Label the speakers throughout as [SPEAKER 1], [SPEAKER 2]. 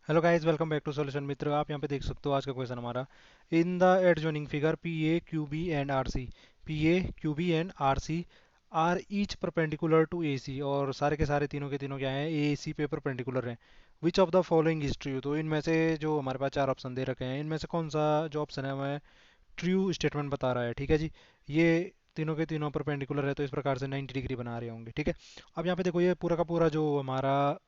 [SPEAKER 1] Hello guys, welcome back to solution Mitra. आप यहाँ पे देख सकते हो आज का क्वेश्चन हमारा। In the adjoining figure P A Q B and R C, P A Q B and R C are each perpendicular to A C, और सारे के तीनों क्या हैं, ए सी पे परपेंडिकुलर हैं। Which of the following is true? तो इनमें से जो हमारे पास चार ऑप्शन दे रखे हैं, इनमें से कौन सा जो ऑप्शन है वह ट्रू स्टेटमेंट बता रहा है। ठीक है जी। ये तीनों के तीनों परपेंडिकुलर है, तो इस प्रकार से 90 डिग्री बना रहे होंगे। ठीक है। अब यहाँ पे देखो, ये पूरा का पूरा जो हमारा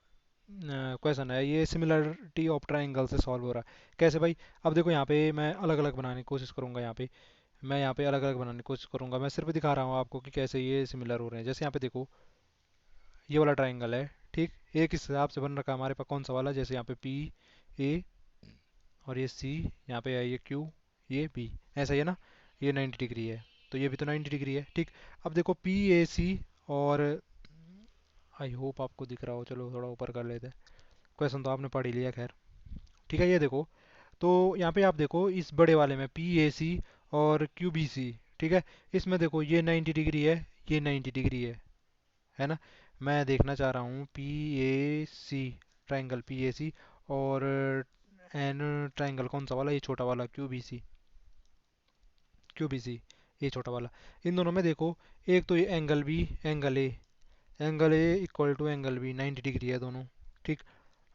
[SPEAKER 1] क्वेश्चन है, ये सिमिलरिटी ऑफ ट्राइंगल से सॉल्व हो रहा है। कैसे भाई? अब देखो, यहाँ पे मैं अलग अलग बनाने की कोशिश करूंगा। यहाँ पे अलग अलग बनाने की कोशिश करूंगा। मैं सिर्फ दिखा रहा हूँ आपको कि कैसे ये सिमिलर हो रहे हैं। जैसे यहाँ पे देखो, ये वाला ट्राइंगल है। ठीक। एक इस हिसाब से बन रखा है हमारे पास कौन सा वाला, जैसे यहाँ पे पी ए और ये सी, यहाँ पे है ये क्यू, ये बी। ऐसा ही है ना? ये 90 डिग्री है, तो ये भी तो 90 डिग्री है। ठीक। अब देखो पी ए सी, और आई होप आपको दिख रहा हो, चलो थोड़ा ऊपर कर लेते हैं। क्वेश्चन तो आपने पढ़ ही लिया, खैर। ठीक है, ये देखो। तो यहाँ पे आप देखो, इस बड़े वाले में पी ए सी और क्यू बी सी। ठीक है। इसमें देखो, ये 90 डिग्री है, ये 90 डिग्री है ना? मैं देखना चाह रहा हूँ P A C, triangle P A C, और एन ट्राइंगल कौन सा वाला, ये छोटा वाला Q B C, Q B C, ये छोटा वाला। इन दोनों में देखो, एक तो ये angle B, angle A equal to angle B, 90 degree है दोनों। ठीक।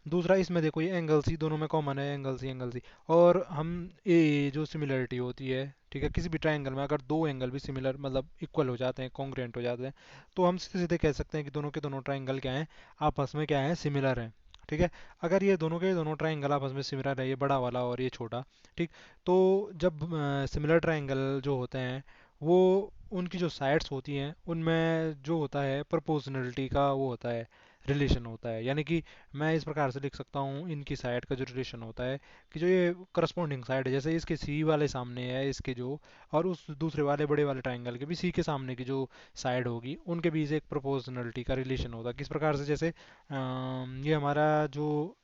[SPEAKER 1] दूसरा, इसमें देखो ये एंगल सी, दोनों में कॉमन है एंगल सी, एंगल सी। और हम ए जो सिमिलरिटी होती है, ठीक है, किसी भी ट्रायंगल में अगर दो एंगल भी सिमिलर मतलब इक्वल हो जाते हैं, कॉन्ग्रुएंट हो जाते हैं, तो हम सीधे सीधे कह सकते हैं कि दोनों के दोनों ट्रायंगल क्या हैं, आपस में क्या है, सिमिलर हैं। ठीक है। अगर ये दोनों के दोनों ट्रायंगल आपस में सिमिलर है, ये बड़ा वाला और ये छोटा, ठीक, तो जब सिमिलर ट्रायंगल जो होते हैं, वो उनकी जो साइड्स होती हैं उनमें जो होता है प्रोपोर्शनलिटी का वो होता है, रिलेशन होता है। यानी कि मैं इस प्रकार से लिख सकता हूँ, इनकी साइड का जो रिलेशन होता है, कि जो ये करस्पॉन्डिंग साइड है, जैसे इसके सी वाले सामने है इसके जो, और उस दूसरे वाले बड़े वाले ट्राइंगल के भी सी के सामने की जो साइड होगी, उनके बीच एक प्रोपोर्शनलिटी का रिलेशन होगा। किस प्रकार से? जैसे ये हमारा जो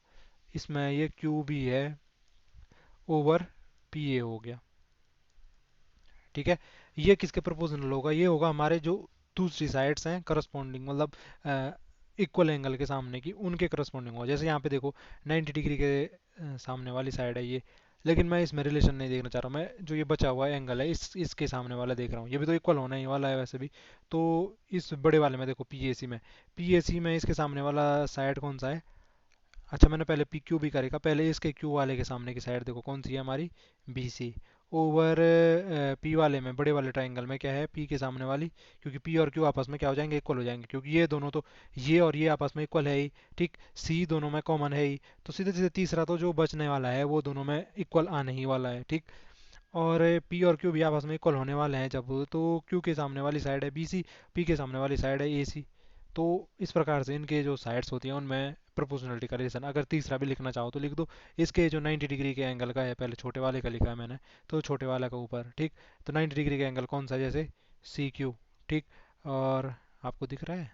[SPEAKER 1] इसमें ये क्यू भी है ओवर पी ए हो गया। ठीक है। ये किसके प्रोपोर्शनल होगा? ये होगा हमारे जो दूसरी साइड्स हैं करस्पॉन्डिंग, मतलब इक्वल एंगल के सामने की, उनके करस्पॉन्डिंग होगा। जैसे यहाँ पे देखो, 90 डिग्री के सामने वाली साइड है ये, लेकिन मैं इसमें रिलेशन नहीं देखना चाह रहा हूँ। मैं जो ये बचा हुआ एंगल है, इसके सामने वाला देख रहा हूँ। ये भी तो इक्वल होना ही वाला है वैसे भी। तो इस बड़े वाले में देखो, पी ए सी में इसके सामने वाला साइड कौन सा है? अच्छा, मैंने पहले पी क्यू भी करेगा, पहले इसके क्यू वाले के सामने की साइड देखो कौन सी है हमारी, बी सी। ओवर पी वाले में, बड़े वाले ट्राइंगल में क्या है, पी के सामने वाली, क्योंकि पी और क्यू आपस में क्या हो जाएंगे, इक्वल हो जाएंगे, क्योंकि ये दोनों तो, ये और ये आपस में इक्वल है ही। ठीक। सी दोनों में कॉमन है ही, तो सीधे सीधे तीसरा तो जो बचने वाला है वो दोनों में इक्वल आने ही वाला है। ठीक। और पी और क्यू भी आपस में इक्वल होने वाले हैं जब, तो क्यू के सामने वाली साइड है बी सी, पी के सामने वाली साइड है ए सी। तो इस प्रकार से इनके जो साइड्स होती हैं उनमें प्रोपोर्शनलिटी का रिलेशन। अगर तीसरा भी लिखना चाहो तो लिख दो। इसके जो 90 डिग्री के एंगल का है, पहले छोटे वाले का लिखा है मैंने, तो छोटे वाले का ऊपर। ठीक। तो 90 डिग्री का एंगल कौन सा है? जैसे सी क्यू। ठीक। और आपको दिख रहा है,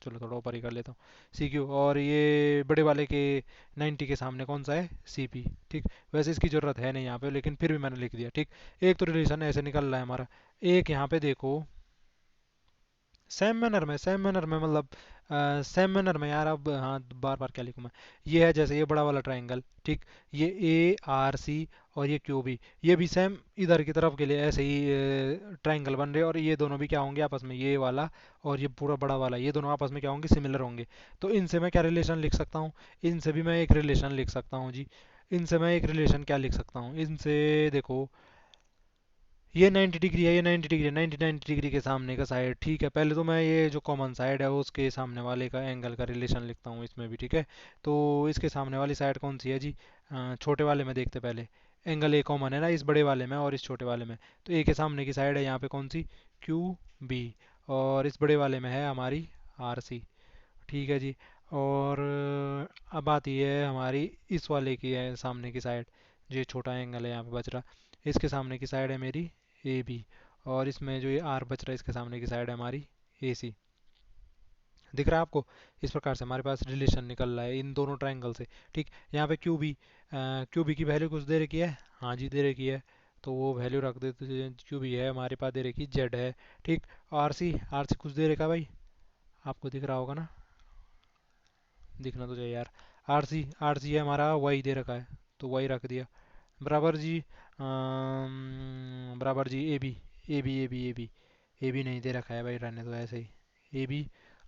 [SPEAKER 1] चलो थोड़ा ऊपर ही कर लेता हूँ, सी क्यू। और ये बड़े वाले के 90 के सामने कौन सा है, सी पी। ठीक। वैसे इसकी ज़रूरत है नहीं यहाँ पे, लेकिन फिर भी मैंने लिख दिया। ठीक। एक तो रिलेशन ऐसे निकल रहा है हमारा। एक यहाँ पे देखो, सेम मैनर में मतलब सेम मैनर में यार, अब हाँ बार बार क्या लिखूँ मैं। ये है जैसे ये बड़ा वाला ट्रायंगल। ठीक। ये ए आर सी और ये क्यू बी, ये भी सेम इधर की तरफ के लिए ऐसे ही ट्रायंगल बन रहे हैं, और ये दोनों भी क्या होंगे आपस में, ये वाला और ये पूरा बड़ा वाला, ये दोनों आपस में क्या होंगे, सिमिलर होंगे। तो इनसे मैं क्या रिलेशन लिख सकता हूँ? इनसे भी मैं एक रिलेशन लिख सकता हूँ जी। इनसे मैं एक रिलेशन क्या लिख सकता हूँ इनसे? देखो, ये 90 डिग्री है, ये 90 डिग्री है, 90 डिग्री के सामने का साइड। ठीक है। पहले तो मैं ये जो कॉमन साइड है उसके सामने वाले का एंगल का रिलेशन लिखता हूँ इसमें भी। ठीक है। तो इसके सामने वाली साइड कौन सी है जी? छोटे वाले में देखते पहले। एंगल ए कॉमन है ना इस बड़े वाले में और इस छोटे वाले में, तो ए के सामने की साइड है यहाँ पे कौन सी, क्यू बी। और इस बड़े वाले में है हमारी आर सी। ठीक है जी। और अब आती है हमारी इस वाले की है सामने की साइड, जो ये छोटा एंगल है यहाँ पे बच रहा, इसके सामने की साइड है मेरी ए बी। और इसमें जो ये आर बच रहा है, इसके सामने की साइड है हमारी ए सी। दिख रहा है आपको? इस प्रकार से हमारे पास रिलेशन निकल रहा है इन दोनों ट्रायंगल से। ठीक। यहाँ पे क्यू बी की वैल्यू कुछ दे रखी है, हाँ जी दे रखी है, तो वो वैल्यू रख देते। क्यू बी है हमारे पास दे रखी, जेड है। ठीक। आर सी कुछ दे रखा भाई, आपको दिख रहा होगा ना, दिखना तो चाहिए यार। आर सी है हमारा, वाई दे रखा है तो वाई रख दिया। बराबर जी बराबर जी A B, A B A B A B, A B नहीं दे रखा है भाई, रहने दो ऐसे ही। ए बी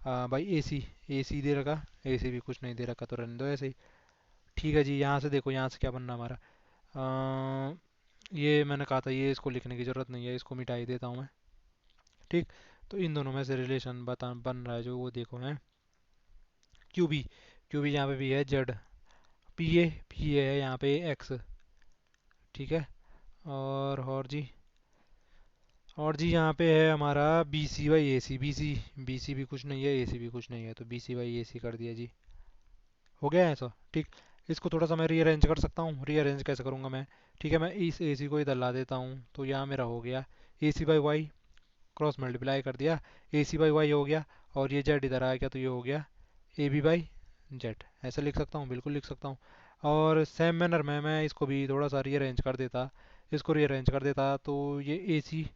[SPEAKER 1] भाई ए सी, ए सी दे रखा, ए सी भी कुछ नहीं दे रखा तो रहने दो ऐसे ही। ठीक है जी, यहाँ से देखो यहाँ से क्या बनना हमारा। अ, ये मैंने कहा था ये इसको लिखने की ज़रूरत नहीं है, इसको मिटा ही देता हूँ मैं। ठीक, तो इन दोनों में से रिलेशन बता बन रहा है जो, वो देखो है क्यू बी, क्यू बी यहाँ पे भी है जेड, पी ए है यहाँ पे एक्स। ठीक है, और जी, और जी यहाँ पे है हमारा B C by A C, B C भी कुछ नहीं है, ए सी भी कुछ नहीं है, तो बी सी बाई ए सी कर दिया जी। हो गया ऐसा। ठीक, इसको थोड़ा सा मैं रीअरेंज कर सकता हूँ, रीअरेंज कैसे करूँगा मैं। ठीक है, मैं इस ए सी को इधर ला देता हूँ तो यहाँ मेरा हो गया ए सी बाई वाई, क्रॉस मल्टीप्लाई कर दिया, ए सी बाई वाई हो गया, और ये जेड इधर आ गया तो ये हो गया ए बी बाई जेड। ऐसा लिख सकता हूँ, बिल्कुल लिख सकता हूँ। और सेम मैनर में मैं इसको भी थोड़ा सा रीअरेंज कर देता, इसको रीअरेंज कर देता तो ये ए सी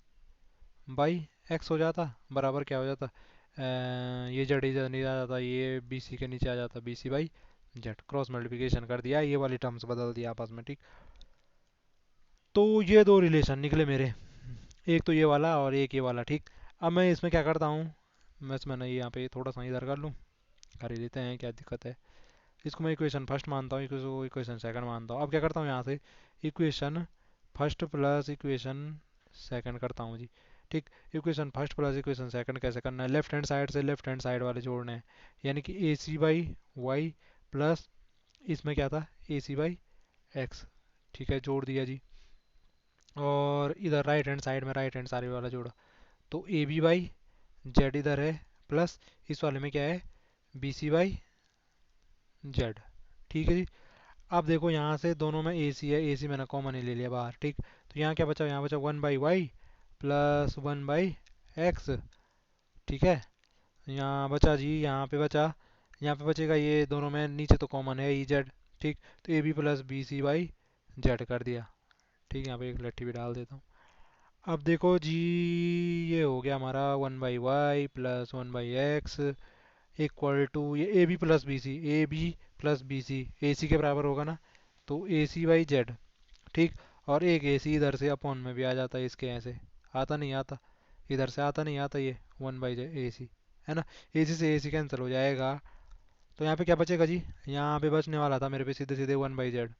[SPEAKER 1] बाई एक्स हो जाता, बराबर क्या हो जाता, ये जेड इधर नहीं आ जाता, ये बी सी के नीचे आ जाता, B C by Z. Cross multiplication कर दिया, ये वाली टर्म्स बदल दिया आपस में। ठीक, तो ये दो रिलेशन निकले मेरे, एक तो ये वाला और एक ये वाला। ठीक, अब मैं इसमें क्या करता हूँ, बस मैंने यहाँ पे थोड़ा सा इधर कर लूँ, कर ही लेते हैं, क्या दिक्कत है। इसको मैं इक्वेशन फर्स्ट मानता हूँ, इसको इक्वेशन सेकंड मानता हूँ। अब क्या करता हूँ यहाँ से, equation first plus equation second करता हूँ जी। ठीक, equation first plus equation second कैसे करना है, लेफ्ट हैंड साइड से लेफ्ट हैंड साइड वाले जोड़ने हैं, यानी कि ए सी बाई वाई प्लस, इसमें क्या था ए सी बाई एक्स। ठीक है, जोड़ दिया जी। और इधर राइट हैंड साइड में राइट हैंड साइड वाला जोड़ा, तो ए बी बाई जेड इधर है, प्लस इस वाले में क्या है बी सी बाई जेड। ठीक है जी। अब देखो यहाँ से दोनों में ए सी है, ए सी मैंने कॉमन ही ले लिया बाहर। ठीक, तो यहाँ क्या बचा, यहाँ बचा one by Y plus one by X. ठीक है, यहाँ बचा जी, यहाँ पे बचा, यहाँ पे बचेगा ये दोनों में, नीचे तो कॉमन है ई जेड। ठीक, तो A B plus B C by Z कर दिया। ठीक है, यहाँ पे एक लट्ठी भी डाल देता हूँ। अब देखो जी, ये हो गया हमारा one by Y plus one by x equal to ये A B plus B C, A B plus B C A C के बराबर होगा ना, तो ए सी बाई जेड। ठीक, और एक ए सी इधर से अपॉन में भी आ जाता है इसके, ऐसे आता नहीं आता, इधर से आता नहीं आता ये वन बाई ए सी, है ना। ए सी से ए सी कैंसिल हो जाएगा, तो यहाँ पे क्या बचेगा जी, यहाँ पे बचने वाला था मेरे पे सीधे सीधे वन बाई जेड,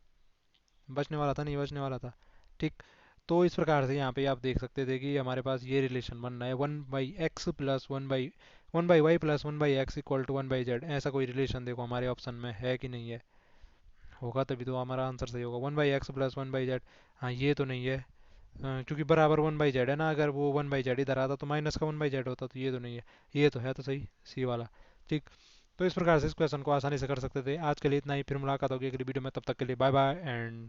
[SPEAKER 1] बचने वाला था, नहीं बचने वाला था। ठीक, तो इस प्रकार से यहाँ पे आप देख सकते थे कि हमारे पास ये रिलेशन बन रहा है, one by X plus one by Y plus one by x equal to one by Z. ऐसा कोई रिलेशन देखो हमारे ऑप्शन में है कि नहीं है, होगा तभी तो हमारा आंसर सही होगा। One by X plus one by Z, हाँ ये तो नहीं है, क्योंकि बराबर वन बाई जेड है ना, अगर वो वन बाई जेड इधर आता तो माइनस का वन बाई जेड होता, तो ये तो नहीं है, ये तो है तो सही सी वाला। ठीक, तो इस प्रकार से इस क्वेश्चन को आसानी से कर सकते थे। आज के लिए इतना ही, फिर मुलाकात होगी अगली वीडियो में, तब तक के लिए bye bye and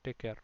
[SPEAKER 1] take care.